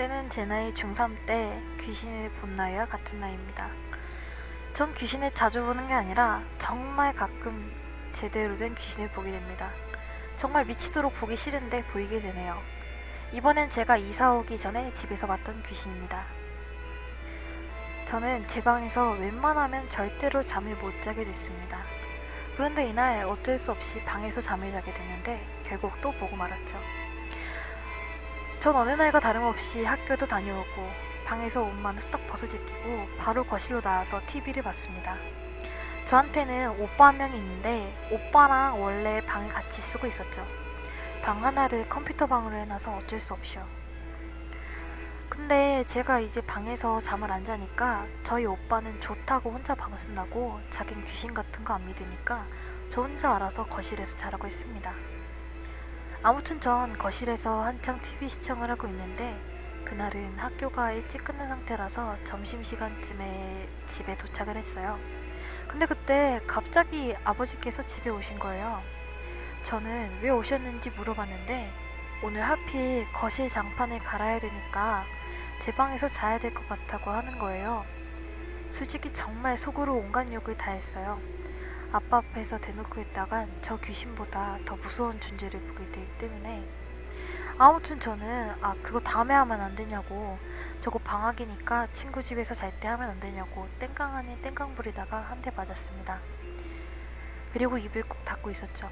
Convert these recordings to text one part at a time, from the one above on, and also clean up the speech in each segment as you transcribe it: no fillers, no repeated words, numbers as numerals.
때는 제 나이 중3 때 귀신을 본 나이와 같은 나이입니다. 전 귀신을 자주 보는 게 아니라 정말 가끔 제대로 된 귀신을 보게 됩니다. 정말 미치도록 보기 싫은데 보이게 되네요. 이번엔 제가 이사 오기 전에 집에서 봤던 귀신입니다. 저는 제 방에서 웬만하면 절대로 잠을 못 자게 됐습니다. 그런데 이날 어쩔 수 없이 방에서 잠을 자게 됐는데 결국 또 보고 말았죠. 전 어느 날과 다름없이 학교도 다녀오고 방에서 옷만 후딱 벗어제끼고 바로 거실로 나와서 TV를 봤습니다. 저한테는 오빠 한 명이 있는데 오빠랑 원래 방을 같이 쓰고 있었죠. 방 하나를 컴퓨터 방으로 해놔서 어쩔 수 없이요. 근데 제가 이제 방에서 잠을 안 자니까 저희 오빠는 좋다고 혼자 방 쓴다고 자긴 귀신 같은 거 안 믿으니까 저 혼자 알아서 거실에서 자라고 했습니다. 아무튼 전 거실에서 한창 TV 시청을 하고 있는데 그날은 학교가 일찍 끝난 상태라서 점심시간쯤에 집에 도착을 했어요. 근데 그때 갑자기 아버지께서 집에 오신 거예요. 저는 왜 오셨는지 물어봤는데 오늘 하필 거실 장판을 갈아야 되니까 제 방에서 자야 될 것 같다고 하는 거예요. 솔직히 정말 속으로 온갖 욕을 다 했어요. 아빠 앞에서 대놓고 했다간 저 귀신보다 더 무서운 존재를 보게 되기 때문에. 아무튼 저는 그거 다음에 하면 안 되냐고, 저거 방학이니까 친구 집에서 잘 때 하면 안 되냐고 땡깡 아닌 땡깡 부리다가 한 대 맞았습니다. 그리고 입을 꾹 닫고 있었죠.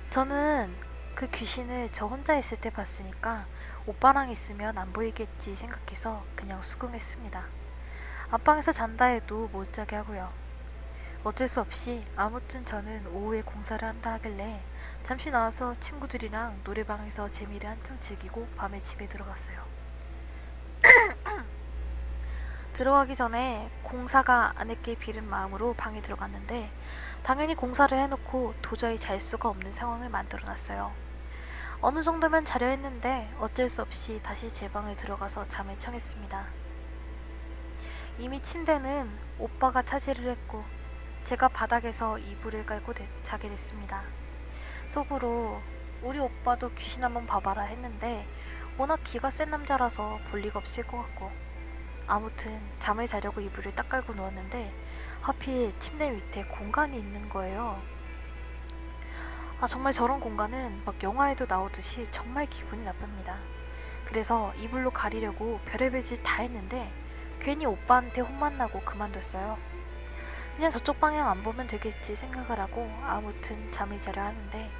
저는 그 귀신을 저 혼자 있을 때 봤으니까 오빠랑 있으면 안 보이겠지 생각해서 그냥 수긍했습니다. 안방에서 잔다 해도 못 자게 하고요. 어쩔 수 없이 아무튼 저는 오후에 공사를 한다 하길래 잠시 나와서 친구들이랑 노래방에서 재미를 한창 즐기고 밤에 집에 들어갔어요. 들어가기 전에 공사가 안 했길 빌은 마음으로 방에 들어갔는데 당연히 공사를 해놓고 도저히 잘 수가 없는 상황을 만들어놨어요. 어느 정도면 자려 했는데 어쩔 수 없이 다시 제 방에 들어가서 잠을 청했습니다. 이미 침대는 오빠가 차지를 했고 제가 바닥에서 이불을 깔고 자게 됐습니다. 속으로 우리 오빠도 귀신 한번 봐봐라 했는데 워낙 기가 센 남자라서 볼 리가 없을 것 같고, 아무튼 잠을 자려고 이불을 딱 깔고 누웠는데 하필 침대 밑에 공간이 있는 거예요. 정말 저런 공간은 막 영화에도 나오듯이 정말 기분이 나쁩니다. 그래서 이불로 가리려고 별의별 짓 다 했는데 괜히 오빠한테 혼만 나고 그만뒀어요. 그냥 저쪽 방향 안 보면 되겠지 생각을 하고 아무튼 잠을 자려 하는데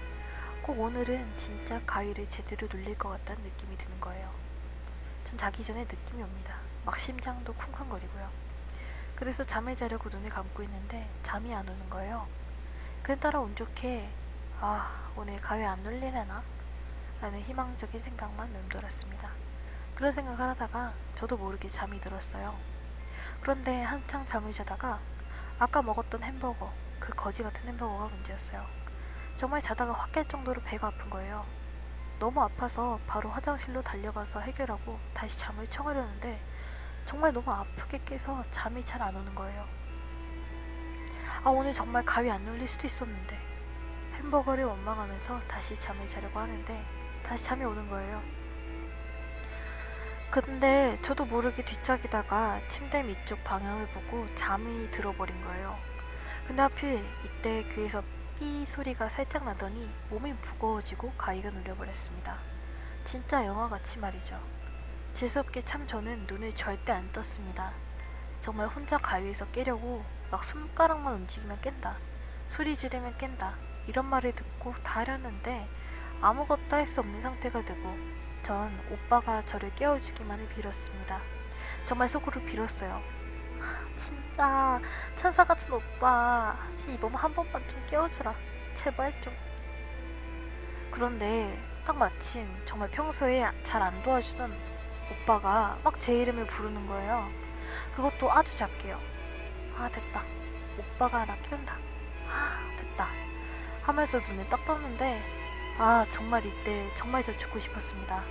꼭 오늘은 진짜 가위를 제대로 눌릴 것 같다는 느낌이 드는 거예요. 전 자기 전에 느낌이 옵니다. 막 심장도 쿵쾅거리고요. 그래서 잠을 자려고 눈을 감고 있는데 잠이 안 오는 거예요. 그날따라 운 좋게 오늘 가위 안 눌리려나? 라는 희망적인 생각만 맴돌았습니다. 그런 생각을 하다가 저도 모르게 잠이 들었어요. 그런데 한창 잠을 자다가 아까 먹었던 햄버거, 그 거지 같은 햄버거가 문제였어요. 정말 자다가 확 깰 정도로 배가 아픈 거예요. 너무 아파서 바로 화장실로 달려가서 해결하고 다시 잠을 청하려는데 정말 너무 아프게 깨서 잠이 잘 안 오는 거예요. 오늘 정말 가위 안 눌릴 수도 있었는데 햄버거를 원망하면서 다시 잠을 자려고 하는데 다시 잠이 오는 거예요. 근데 저도 모르게 뒤척이다가 침대 밑쪽 방향을 보고 잠이 들어버린 거예요. 근데 하필 이때 귀에서 삐 소리가 살짝 나더니 몸이 무거워지고 가위가 눌려버렸습니다. 진짜 영화같이 말이죠. 재수없게 참 저는 눈을 절대 안 떴습니다. 정말 혼자 가위에서 깨려고 막 손가락만 움직이면 깬다, 소리 지르면 깬다 이런 말을 듣고 다 하려는데 아무것도 할 수 없는 상태가 되고 전 오빠가 저를 깨워주기만을 빌었습니다. 정말 속으로 빌었어요. 진짜 천사같은 오빠, 이번 한 번만 좀 깨워주라, 제발 좀. 그런데 딱 마침 정말 평소에 잘 안 도와주던 오빠가 막 제 이름을 부르는 거예요. 그것도 아주 작게요. 됐다, 오빠가 나 깨운다, 됐다 하면서 눈을 딱 떴는데 정말 이때 정말 저 죽고 싶었습니다.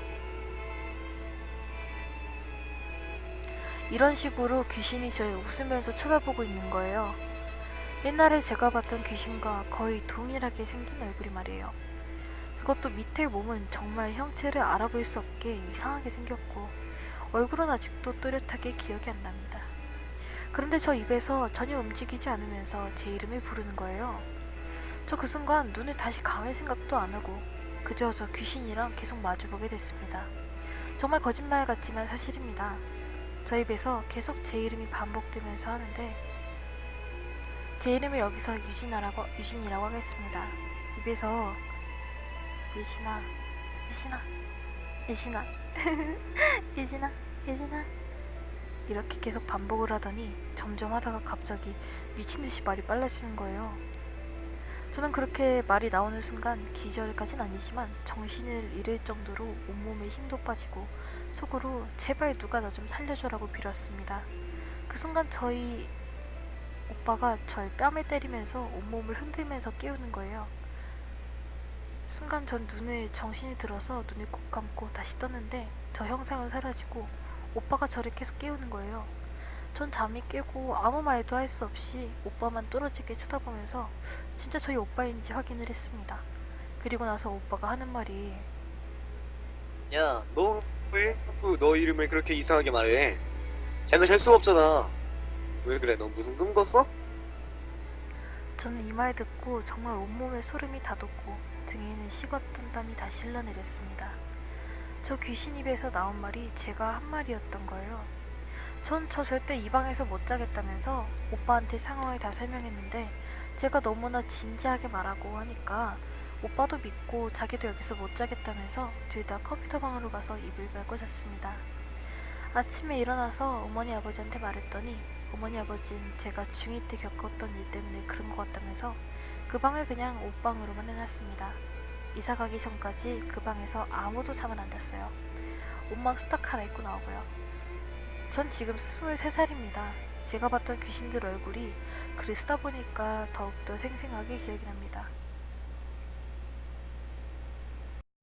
이런 식으로 귀신이 저를 웃으면서 쳐다보고 있는 거예요. 옛날에 제가 봤던 귀신과 거의 동일하게 생긴 얼굴이 말이에요. 그것도 밑에 몸은 정말 형체를 알아볼 수 없게 이상하게 생겼고 얼굴은 아직도 또렷하게 기억이 안 납니다. 그런데 저 입에서 전혀 움직이지 않으면서 제 이름을 부르는 거예요. 저 그 순간 눈을 다시 감을 생각도 안 하고 그저 저 귀신이랑 계속 마주보게 됐습니다. 정말 거짓말 같지만 사실입니다. 저 입에서 계속 제 이름이 반복되면서 하는데 제 이름을 여기서 유진이라고 하겠습니다. 입에서 예진아, 예진아, 예진아, 예진아, 예진아 이렇게 계속 반복을 하더니 점점 하다가 갑자기 미친듯이 말이 빨라지는 거예요. 저는 그렇게 말이 나오는 순간 기절까진 아니지만 정신을 잃을 정도로 온몸에 힘도 빠지고 속으로 제발 누가 나 좀 살려줘라고 빌었습니다. 그 순간 저희 오빠가 저의 뺨을 때리면서 온몸을 흔들면서 깨우는 거예요. 순간 전 정신이 들어서 눈을 꼭 감고 다시 떴는데 저 형상은 사라지고 오빠가 저를 계속 깨우는 거예요. 전 잠이 깨고 아무 말도 할 수 없이 오빠만 뚫어지게 쳐다보면서 진짜 저희 오빠인지 확인을 했습니다. 그리고 나서 오빠가 하는 말이 야, 너 왜 자꾸 너 이름을 그렇게 이상하게 말해? 잘못할 수가 없잖아. 왜 그래? 너 무슨 꿈 꿨어? 저는 이 말 듣고 정말 온몸에 소름이 다 돋고 등에는 식었던 땀이 다시 흘러내렸습니다. 저 귀신 입에서 나온 말이 제가 한 말이었던 거예요. 전 저 절대 이 방에서 못 자겠다면서 오빠한테 상황을 다 설명했는데 제가 너무나 진지하게 말하고 하니까 오빠도 믿고 자기도 여기서 못 자겠다면서 둘 다 컴퓨터 방으로 가서 이불 깔고 잤습니다. 아침에 일어나서 어머니 아버지한테 말했더니 어머니 아버지는 제가 중2 때 겪었던 일 때문에 그런 것 같다면서 그 방을 그냥 옷방으로만 해놨습니다. 이사 가기 전까지 그 방에서 아무도 잠을 안 잤어요. 옷만 후딱 갈아입고 나오고요. 전 지금 23살입니다. 제가 봤던 귀신들 얼굴이 글을 쓰다 보니까 더욱더 생생하게 기억이 납니다.